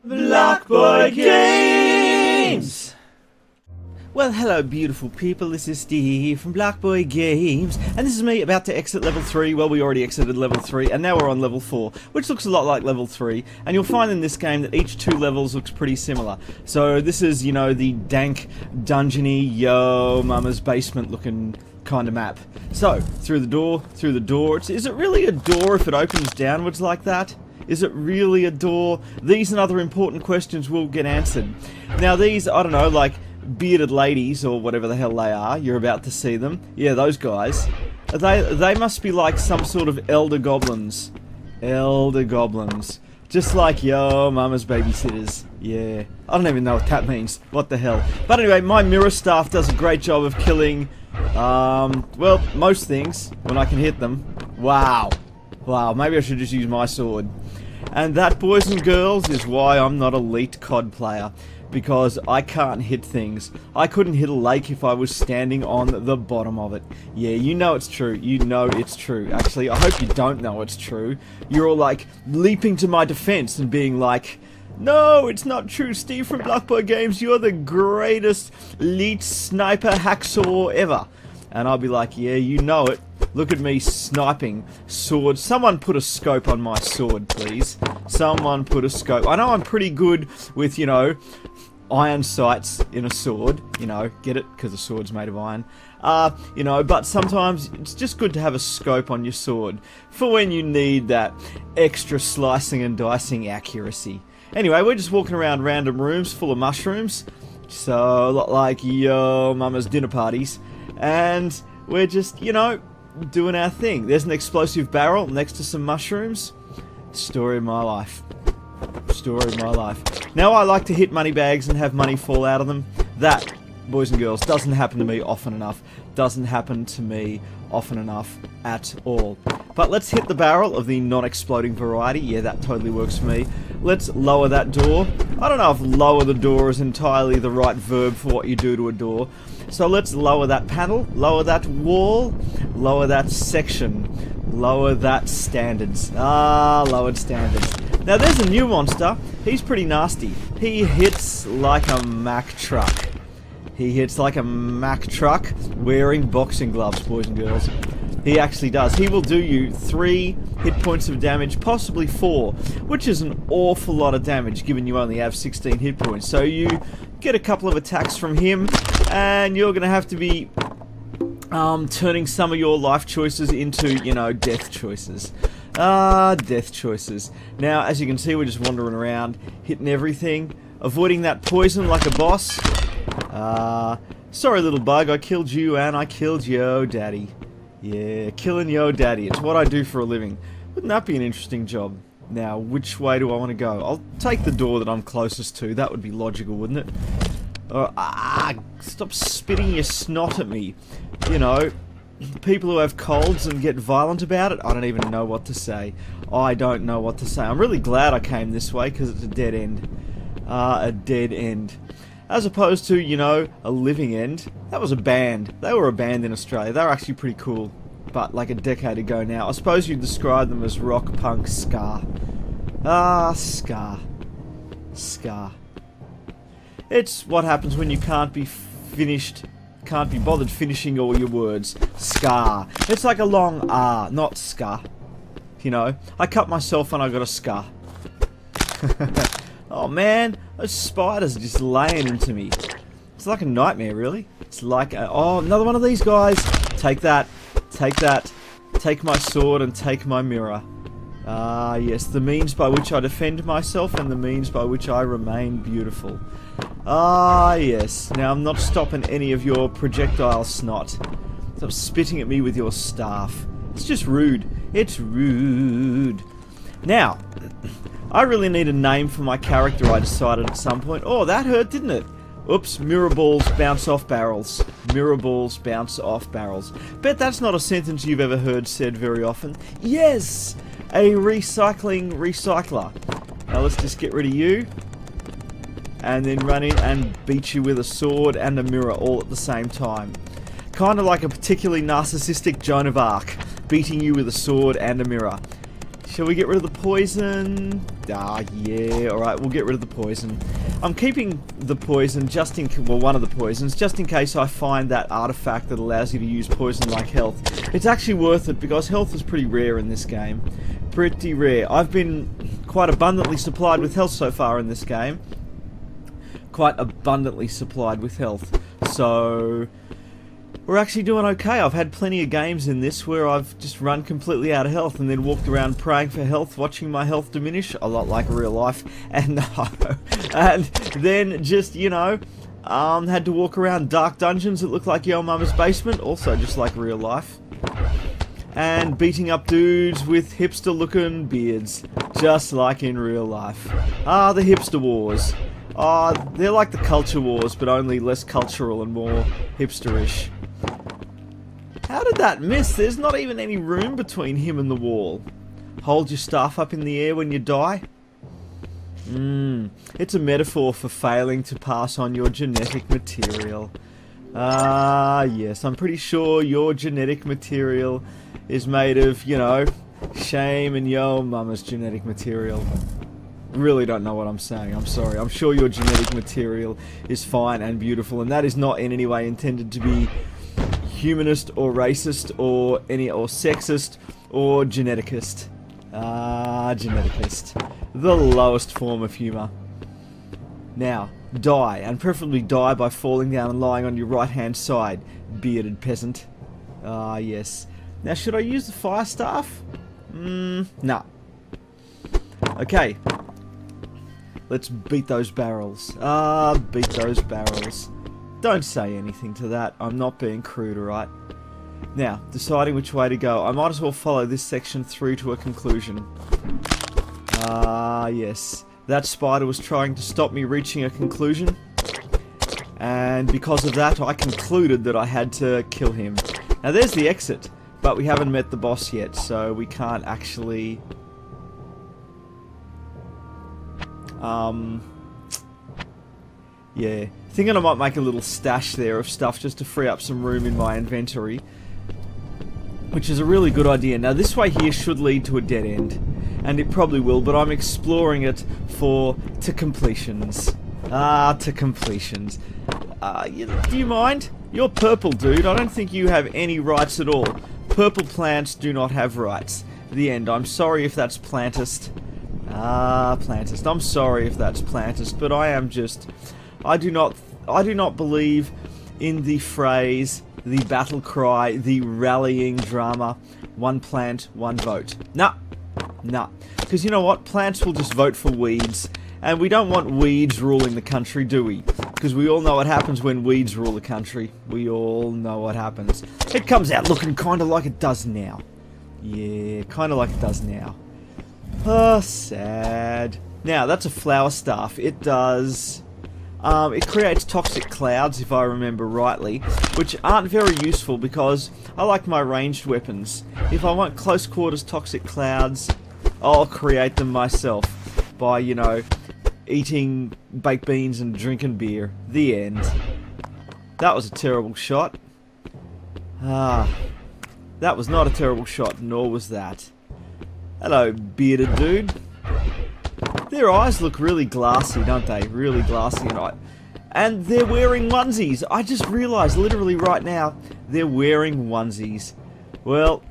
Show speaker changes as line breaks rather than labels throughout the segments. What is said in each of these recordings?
Blockboy Games! Well, hello beautiful people, this is Steve from Blockboy Games, and this is me about to exit level 3. Well, we already exited level 3, and now we're on level 4, which looks a lot like level 3, and you'll find in this game that each 2 levels looks pretty similar. So this is, you know, the dank, dungeony, yo, mama's basement looking kind of map. So, through the door, is it really a door if it opens downwards like that? Is it really a door? These and other important questions will get answered. Now these, I don't know, like bearded ladies or whatever the hell they are, you're about to see them. Yeah, those guys. They must be like some sort of elder goblins. Elder goblins. Just like, yo, mama's babysitters. Yeah. I don't even know what that means. What the hell. But anyway, my mirror staff does a great job of killing, well, most things when I can hit them. Wow. Wow, maybe I should just use my sword. And that, boys and girls, is why I'm not elite COD player. Because I can't hit things. I couldn't hit a lake if I was standing on the bottom of it. Yeah, you know it's true. You know it's true. Actually, I hope you don't know it's true. You're all like, leaping to my defense and being like, no, it's not true, Steve from Blockboy Games. You're the greatest elite sniper hacksaw ever. And I'll be like, yeah, you know it. Look at me sniping swords. Someone put a scope on my sword, please. Someone put a scope. I know I'm pretty good with, you know, iron sights in a sword. You know, get it? Because the sword's made of iron. You know, but sometimes it's just good to have a scope on your sword for when you need that extra slicing and dicing accuracy. Anyway, we're just walking around random rooms full of mushrooms. So, a lot like, yo, mama's dinner parties. And we're just, you know, doing our thing. There's an explosive barrel next to some mushrooms. Story of my life. Story of my life. Now I like to hit money bags and have money fall out of them. That, boys and girls, doesn't happen to me often enough. Doesn't happen to me often enough at all. But let's hit the barrel of the non-exploding variety. Yeah, that totally works for me. Let's lower that door. I don't know if lower the door is entirely the right verb for what you do to a door. So let's lower that panel, lower that wall, lower that section, lower that standards. Ah, lowered standards. Now there's a new monster. He's pretty nasty. He hits like a Mack truck. He hits like a Mack truck wearing boxing gloves, boys and girls. He actually does. He will do you 3 hit points of damage, possibly 4, which is an awful lot of damage given you only have 16 hit points. So you get a couple of attacks from him, and you're going to have to be turning some of your life choices into, you know, death choices. Death choices. Now, as you can see, we're just wandering around, hitting everything, avoiding that poison like a boss. Sorry little bug, I killed you and I killed yo daddy. Yeah, killing yo daddy. It's what I do for a living. Wouldn't that be an interesting job? Now, which way do I want to go? I'll take the door that I'm closest to. That would be logical, wouldn't it? Stop spitting your snot at me. You know, people who have colds and get violent about it, I don't even know what to say. I don't know what to say. I'm really glad I came this way because it's a dead end. A dead end. As opposed to, you know, a living end. That was a band. They were a band in Australia. They were actually pretty cool. But like a decade ago now. I suppose you'd describe them as rock, punk, ska. Ska. Ska. It's what happens when you can't be bothered finishing all your words. Ska. It's like a long R, not ska. You know, I cut myself and I got a ska. Oh man, those spiders are just laying into me. It's like a nightmare, really. It's like oh, another one of these guys. Take that. Take that. Take my sword and take my mirror. Ah, yes, the means by which I defend myself and the means by which I remain beautiful. Ah, yes. Now, I'm not stopping any of your projectile snot. Stop spitting at me with your staff. It's just rude. It's rude. Now, I really need a name for my character, I decided at some point. Oh, that hurt, didn't it? Oops, mirror balls bounce off barrels. Mirror balls bounce off barrels. Bet that's not a sentence you've ever heard said very often. Yes! A recycling recycler. Now let's just get rid of you. And then run in and beat you with a sword and a mirror all at the same time. Kind of like a particularly narcissistic Joan of Arc, beating you with a sword and a mirror. Shall we get rid of the poison? Ah, yeah. Alright, we'll get rid of the poison. I'm keeping the poison just in... well, one of the poisons, just in case I find that artifact that allows you to use poison-like health. It's actually worth it, because health is pretty rare in this game. Pretty rare. I've been quite abundantly supplied with health so far in this game. Quite abundantly supplied with health. So... we're actually doing okay. I've had plenty of games in this where I've just run completely out of health and then walked around praying for health, watching my health diminish, a lot like real life, and and then just, you know, had to walk around dark dungeons that look like Yo Mama's basement, also just like real life, and beating up dudes with hipster looking beards, just like in real life. Ah, the hipster wars. Ah, they're like the culture wars, but only less cultural and more hipsterish. How did that miss? There's not even any room between him and the wall. Hold your staff up in the air when you die? It's a metaphor for failing to pass on your genetic material. Ah, yes, I'm pretty sure your genetic material is made of, you know, shame and Yo Mama's genetic material. Really don't know what I'm saying, I'm sorry. I'm sure your genetic material is fine and beautiful, and that is not in any way intended to be humanist or racist or sexist or geneticist. Ah, geneticist. The lowest form of humour. Now, die, and preferably die by falling down and lying on your right hand side, bearded peasant. Ah, yes. Now, should I use the fire staff? Nah. Okay. Let's beat those barrels. Ah, beat those barrels. Don't say anything to that. I'm not being crude, alright? Now, deciding which way to go. I might as well follow this section through to a conclusion. Ah, yes. That spider was trying to stop me reaching a conclusion. And because of that, I concluded that I had to kill him. Now, there's the exit. But we haven't met the boss yet, so we can't actually... yeah. Thinking I might make a little stash there of stuff just to free up some room in my inventory. Which is a really good idea. Now this way here should lead to a dead end. And it probably will, but I'm exploring it to completions. Ah, to completions. Do you mind? You're purple, dude. I don't think you have any rights at all. Purple plants do not have rights. The end. I'm sorry if that's plantist. Ah, plantist. I'm sorry if that's plantist, but I am just... I do not believe in the phrase, the battle cry, the rallying drama, one plant, one vote. Nah. Nah. Because you know what? Plants will just vote for weeds. And we don't want weeds ruling the country, do we? Because we all know what happens when weeds rule the country. We all know what happens. It comes out looking kind of like it does now. Yeah, kind of like it does now. Oh, sad. Now, that's a flower staff. It does... it creates toxic clouds, if I remember rightly, which aren't very useful because I like my ranged weapons. If I want close quarters toxic clouds, I'll create them myself by, you know, eating baked beans and drinking beer. The end. That was a terrible shot. Ah, that was not a terrible shot, nor was that. Hello, bearded dude. Their eyes look really glassy, don't they? Really glassy. And they're wearing onesies. I just realised literally right now, they're wearing onesies. Well,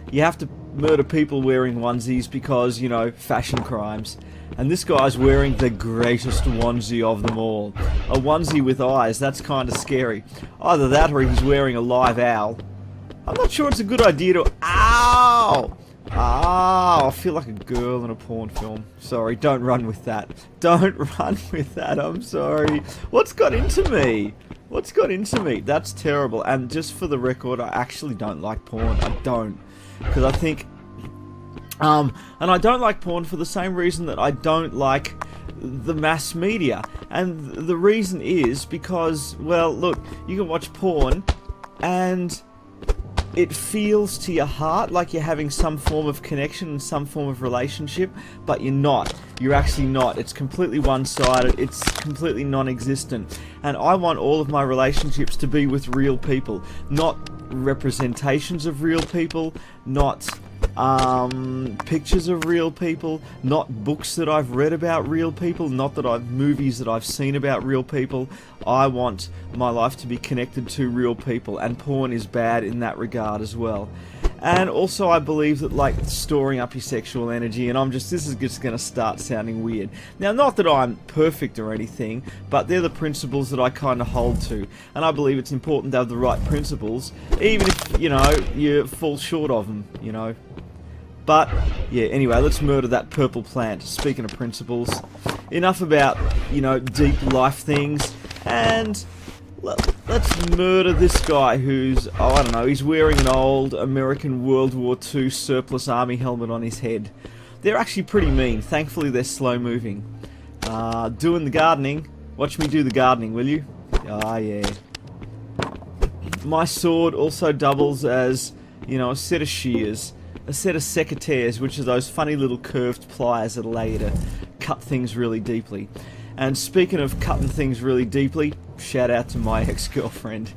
you have to murder people wearing onesies because, you know, fashion crimes. And this guy's wearing the greatest onesie of them all. A onesie with eyes, that's kind of scary. Either that or he's wearing a live owl. I'm not sure it's a good idea to... Ow! Ah, I feel like a girl in a porn film. Sorry, don't run with that. Don't run with that, I'm sorry. What's got into me? What's got into me? That's terrible. And just for the record, I actually don't like porn. I don't. Because I think... and I don't like porn for the same reason that I don't like the mass media. And the reason is because, well, look, you can watch porn and... it feels to your heart like you're having some form of connection and some form of relationship, but you're not. You're actually not. It's completely one-sided. It's completely non-existent. And I want all of my relationships to be with real people, not representations of real people, not pictures of real people, not books that I've read about real people, not that movies that I've seen about real people. I want my life to be connected to real people, and porn is bad in that regard as well. And also I believe that, like, storing up your sexual energy, and this is just going to start sounding weird. Now, not that I'm perfect or anything, but they're the principles that I kind of hold to. And I believe it's important to have the right principles, even if, you know, you fall short of them, you know. But, yeah, anyway, let's murder that purple plant. Speaking of principles, enough about, you know, deep life things, and let's murder this guy who's, oh, I don't know, he's wearing an old American World War II surplus army helmet on his head. They're actually pretty mean. Thankfully, they're slow moving. Doing the gardening. Watch me do the gardening, will you? Ah, yeah. My sword also doubles as, you know, a set of shears. A set of secateurs, which are those funny little curved pliers that allow you to cut things really deeply. And speaking of cutting things really deeply, shout out to my ex-girlfriend.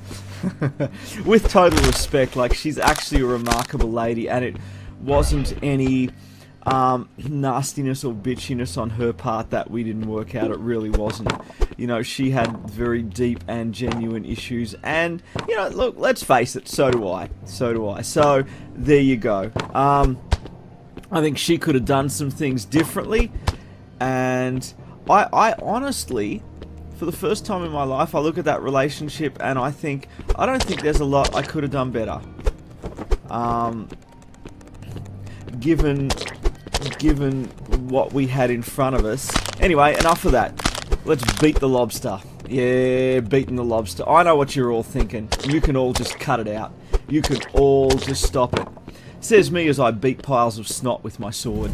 With total respect, like, she's actually a remarkable lady, and it wasn't any nastiness or bitchiness on her part that we didn't work out. It really wasn't. You know, she had very deep and genuine issues, and, you know, look, let's face it, so do I. So do I. So, there you go. I think she could have done some things differently, and I honestly, for the first time in my life, I look at that relationship and I don't think there's a lot I could have done better. Given what we had in front of us. Anyway, enough of that. Let's beat the lobster. Yeah, beating the lobster. I know what you're all thinking. You can all just cut it out. You can all just stop it. Says me as I beat piles of snot with my sword.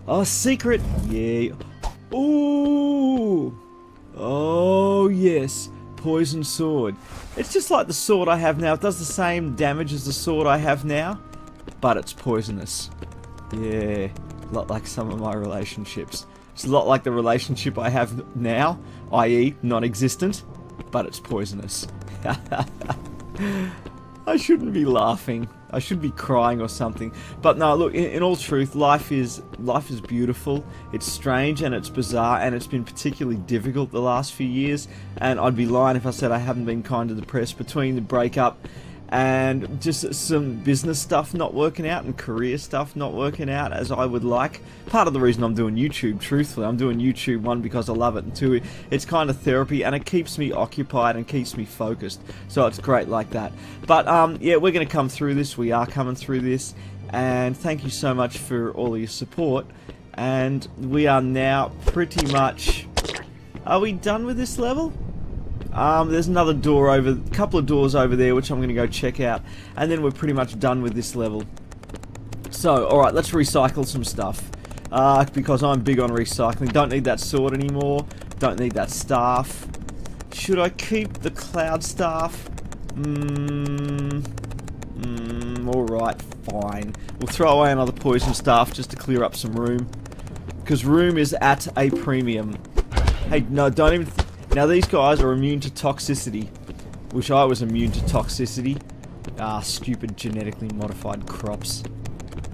Oh, secret. Yeah. Ooh. Oh, yes. Poison sword. It's just like the sword I have now. It does the same damage as the sword I have now, but it's poisonous. Yeah. A lot like some of my relationships. It's a lot like the relationship I have now, i.e. non-existent, but it's poisonous. I shouldn't be laughing. I should be crying or something. But no, look, in all truth, life is beautiful. It's strange and it's bizarre, and it's been particularly difficult the last few years. And I'd be lying if I said I haven't been kind of depressed between the breakup and just some business stuff not working out and career stuff not working out as I would like. Part of the reason I'm doing YouTube, truthfully, I'm doing YouTube, one, because I love it, and two, it's kind of therapy and it keeps me occupied and keeps me focused. So it's great like that. But yeah, we're going to come through this. We are coming through this, and thank you so much for all of your support. And we are now pretty much... Are we done with this level? There's another door a couple of doors over there, which I'm going to go check out, and then we're pretty much done with this level. So, alright, let's recycle some stuff, because I'm big on recycling. Don't need that sword anymore, don't need that staff. Should I keep the cloud staff? Alright, fine. We'll throw away another poison staff just to clear up some room, because room is at a premium. Hey, no, don't even... Now these guys are immune to toxicity. Wish I was immune to toxicity. Ah, stupid genetically modified crops.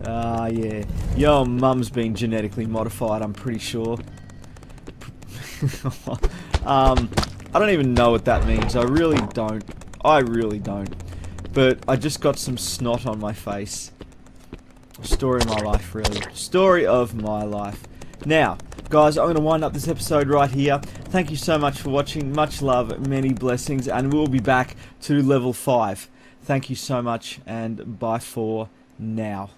Ah, yeah. Your mum's been genetically modified, I'm pretty sure. I don't even know what that means. I really don't. I really don't. But I just got some snot on my face. Story of my life, really. Story of my life. Now, guys, I'm going to wind up this episode right here. Thank you so much for watching. Much love, many blessings, and we'll be back to level 5. Thank you so much, and bye for now.